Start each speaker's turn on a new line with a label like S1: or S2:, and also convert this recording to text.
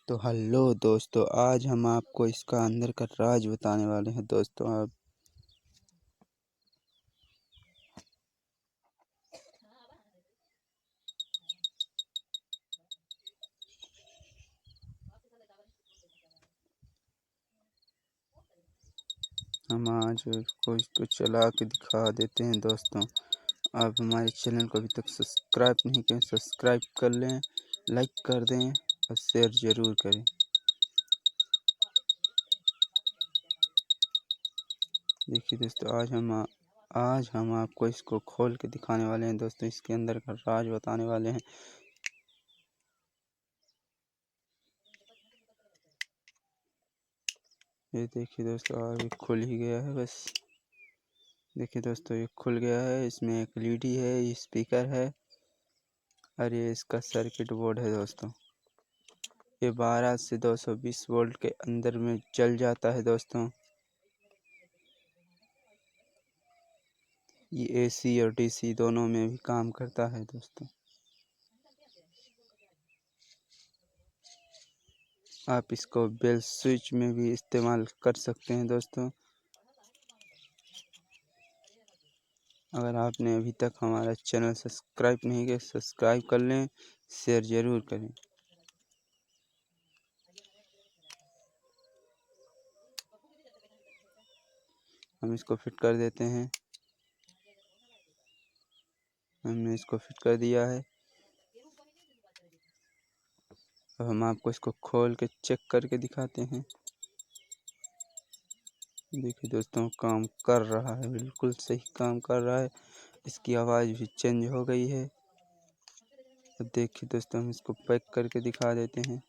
S1: तो हेलो दोस्तों, आज हम आपको इसका अंदर का राज बताने वाले हैं दोस्तों। आप हम आज को इसको चला के दिखा देते हैं दोस्तों। आप हमारे चैनल को अभी तक सब्सक्राइब नहीं किए, सब्सक्राइब कर लें, लाइक कर दें और शेयर ज़रूर करें। देखिए दोस्तों, आज हम आपको इसको खोल के दिखाने वाले हैं दोस्तों। इसके अंदर का राज बताने वाले हैं। ये देखिए दोस्तों, अभी खुल ही गया है बस। देखिए दोस्तों, ये खुल गया है। इसमें एक एलईडी है, ये स्पीकर है और ये इसका सर्किट बोर्ड है दोस्तों। ये 12 से 220 वोल्ट के अंदर में चल जाता है दोस्तों। ये एसी और डीसी दोनों में भी काम करता है दोस्तों। आप इसको बेल स्विच में भी इस्तेमाल कर सकते हैं दोस्तों। अगर आपने अभी तक हमारा चैनल सब्सक्राइब नहीं किया, सब्सक्राइब कर लें, शेयर ज़रूर करें। हम इसको फिट कर देते हैं। हमने इसको फिट कर दिया है। अब हम आपको इसको खोल के चेक करके दिखाते हैं। देखिए दोस्तों, काम कर रहा है, बिल्कुल सही काम कर रहा है। इसकी आवाज़ भी चेंज हो गई है। तो देखिए दोस्तों, हम इसको पैक करके दिखा देते हैं।